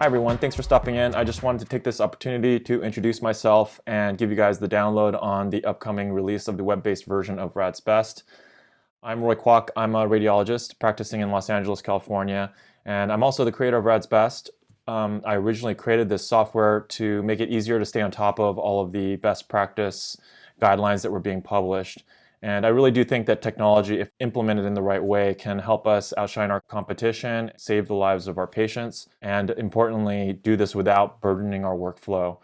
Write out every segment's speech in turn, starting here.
Hi everyone, thanks for stopping in. I just wanted to take this opportunity to introduce myself and give you guys the download on the upcoming release of the web-based version of RadsBest. I'm Roy Kwok. I'm a radiologist practicing in Los Angeles, California, and I'm also the creator of RadsBest. I originally created this software to make it easier to stay on top of all of the best practice guidelines that were being published. And I really do think that technology, if implemented in the right way, can help us outshine our competition, save the lives of our patients, and importantly, do this without burdening our workflow.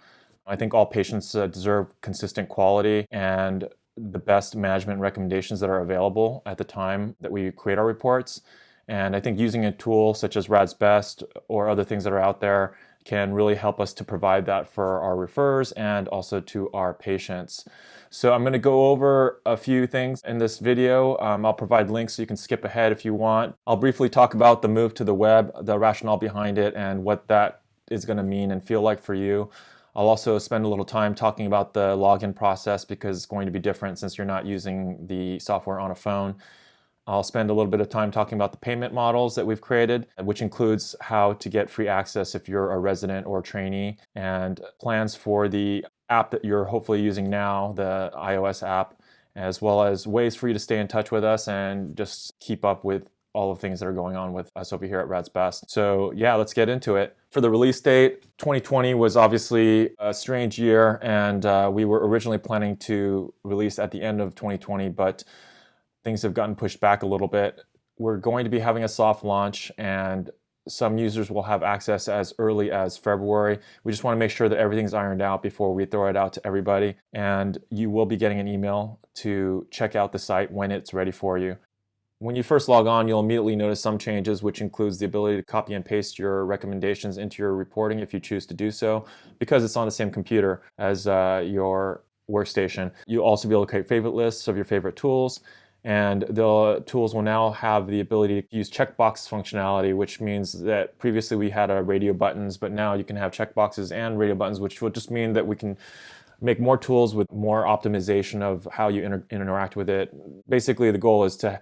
I think all patients deserve consistent quality and the best management recommendations that are available at the time that we create our reports. And I think using a tool such as RadsBest or other things that are out there can really help us to provide that for our referrers and also to our patients. So I'm going to go over a few things in this video. I'll provide links so you can skip ahead if you want. I'll briefly talk about the move to the web, the rationale behind it, and what that is going to mean and feel like for you. I'll also spend a little time talking about the login process because it's going to be different since you're not using the software on a phone. I'll spend a little bit of time talking about the payment models that we've created, which includes how to get free access if you're a resident or a trainee, and plans for the app that you're hopefully using now, the iOS app, as well as ways for you to stay in touch with us and just keep up with all the things that are going on with us over here at RadsBest. So yeah, let's get into it. For the release date, 2020 was obviously a strange year, and we were originally planning to release at the end of 2020, but things have gotten pushed back a little bit. We're going to be having a soft launch, and some users will have access as early as February. We just want to make sure that everything's ironed out before we throw it out to everybody. And you will be getting an email to check out the site when it's ready for you. When you first log on, you'll immediately notice some changes, which includes the ability to copy and paste your recommendations into your reporting if you choose to do so, because it's on the same computer as your workstation. You'll also be able to create favorite lists of your favorite tools. And the tools will now have the ability to use checkbox functionality, which means that previously we had radio buttons, but now you can have checkboxes and radio buttons, which will just mean that we can make more tools with more optimization of how you interact with it. Basically, the goal is to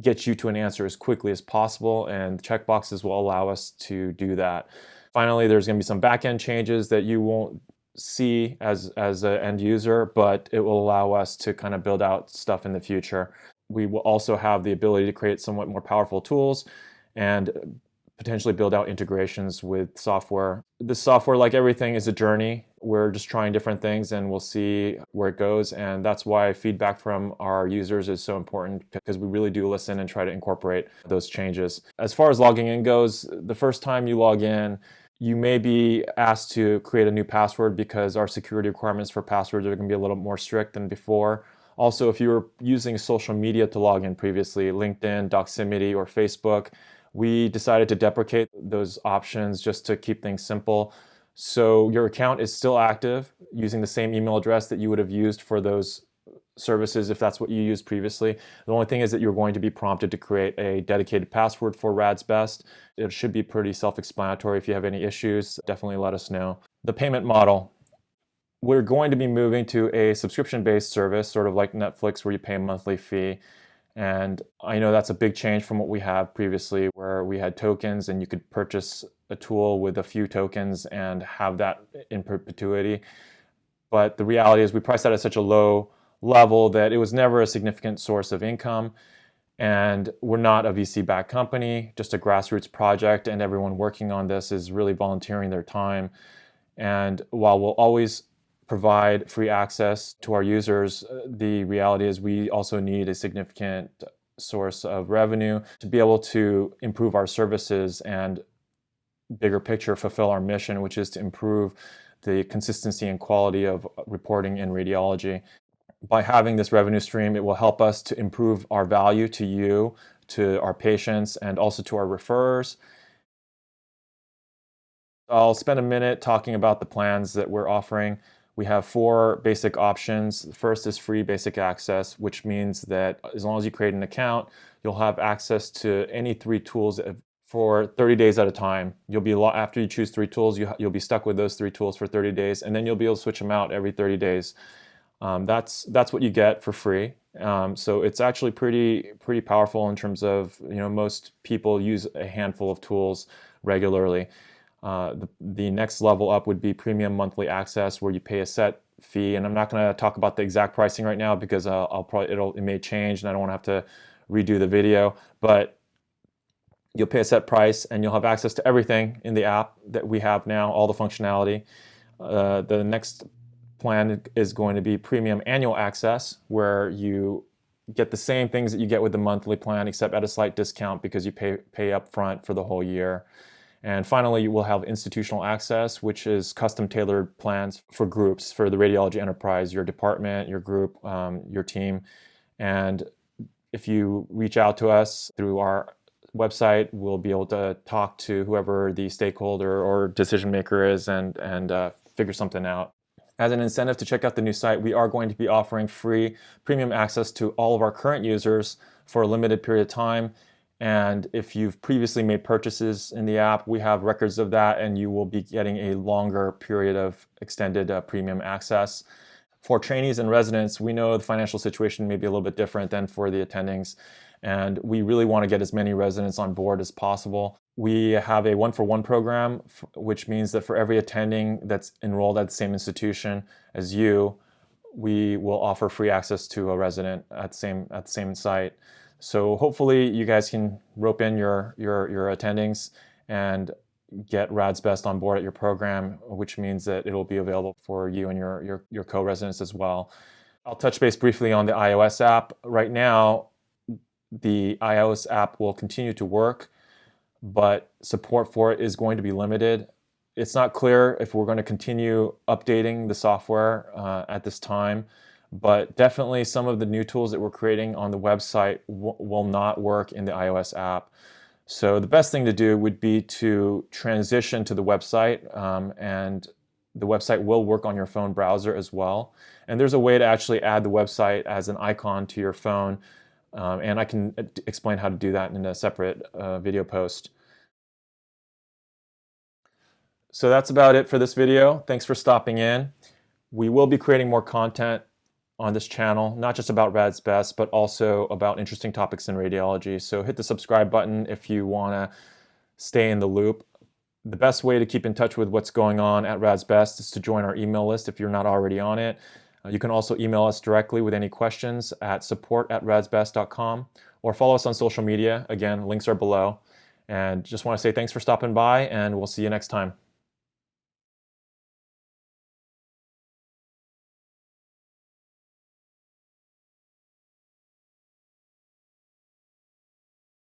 get you to an answer as quickly as possible, and checkboxes will allow us to do that. Finally, there's going to be some back-end changes that you won't see as an end user, but it will allow us to kind of build out stuff in the future. We will also have the ability to create somewhat more powerful tools and potentially build out integrations with software. This software, like everything, is a journey. We're just trying different things and we'll see where it goes. And that's why feedback from our users is so important, because we really do listen and try to incorporate those changes. As far as logging in goes, the first time you log in, you may be asked to create a new password because our security requirements for passwords are going to be a little more strict than before. Also, if you were using social media to log in previously, LinkedIn, Doximity, or Facebook, we decided to deprecate those options just to keep things simple. So your account is still active using the same email address that you would have used for those services if that's what you used previously. The only thing is that you're going to be prompted to create a dedicated password for RadsBest. It should be pretty self-explanatory. If you have any issues, definitely let us know. The payment model. We're going to be moving to a subscription-based service, sort of like Netflix, where you pay a monthly fee. And I know that's a big change from what we have previously, where we had tokens and you could purchase a tool with a few tokens and have that in perpetuity. But the reality is we priced that at such a low level that it was never a significant source of income. And we're not a VC-backed company, just a grassroots project, and everyone working on this is really volunteering their time. And while we'll always provide free access to our users, the reality is we also need a significant source of revenue to be able to improve our services and, bigger picture, fulfill our mission, which is to improve the consistency and quality of reporting in radiology. By having this revenue stream, it will help us to improve our value to you, to our patients, and also to our referrers. I'll spend a minute talking about the plans that we're offering. We have 4 basic options. The first is free basic access, which means that as long as you create an account, you'll have access to any 3 tools for 30 days at a time. You'll be after you choose 3 tools, you'll be stuck with those 3 tools for 30 days, and then you'll be able to switch them out every 30 days. That's what you get for free. So it's actually pretty powerful in terms of, most people use a handful of tools regularly. The next level up would be premium monthly access, where you pay a set fee, and I'm not going to talk about the exact pricing right now because it may change, and I don't want to have to redo the video. But you'll pay a set price, and you'll have access to everything in the app that we have now, all the functionality. The next plan is going to be premium annual access, where you get the same things that you get with the monthly plan, except at a slight discount because you pay up front for the whole year. And finally, you will have institutional access, which is custom tailored plans for groups, for the radiology enterprise, your department, your group, your team. And if you reach out to us through our website, we'll be able to talk to whoever the stakeholder or decision maker is and figure something out. As an incentive to check out the new site, we are going to be offering free premium access to all of our current users for a limited period of time. And if you've previously made purchases in the app, we have records of that, and you will be getting a longer period of extended premium access. For trainees and residents, we know the financial situation may be a little bit different than for the attendings, and we really want to get as many residents on board as possible. We have a one-for-one program, which means that for every attending that's enrolled at the same institution as you, we will offer free access to a resident at the same site. So hopefully you guys can rope in your attendings and get RadsBest on board at your program, which means that it'll be available for you and your co-residents as well. I'll touch base briefly on the iOS app. Right now, the iOS app will continue to work, but support for it is going to be limited. It's not clear if we're going to continue updating the software at this time, but definitely some of the new tools that we're creating on the website will not work in the iOS app. So the best thing to do would be to transition to the website, and the website will work on your phone browser as well. And there's a way to actually add the website as an icon to your phone, and I can explain how to do that in a separate video post. So that's about it for this video. Thanks for stopping in. We will be creating more content on this channel, not just about RadsBest, but also about interesting topics in radiology. So hit the subscribe button if you want to stay in the loop. The best way to keep in touch with what's going on at RadsBest is to join our email list if you're not already on it. You can also email us directly with any questions at support@radsbest.com, or follow us on social media. Again, links are below. And just want to say thanks for stopping by, and we'll see you next time.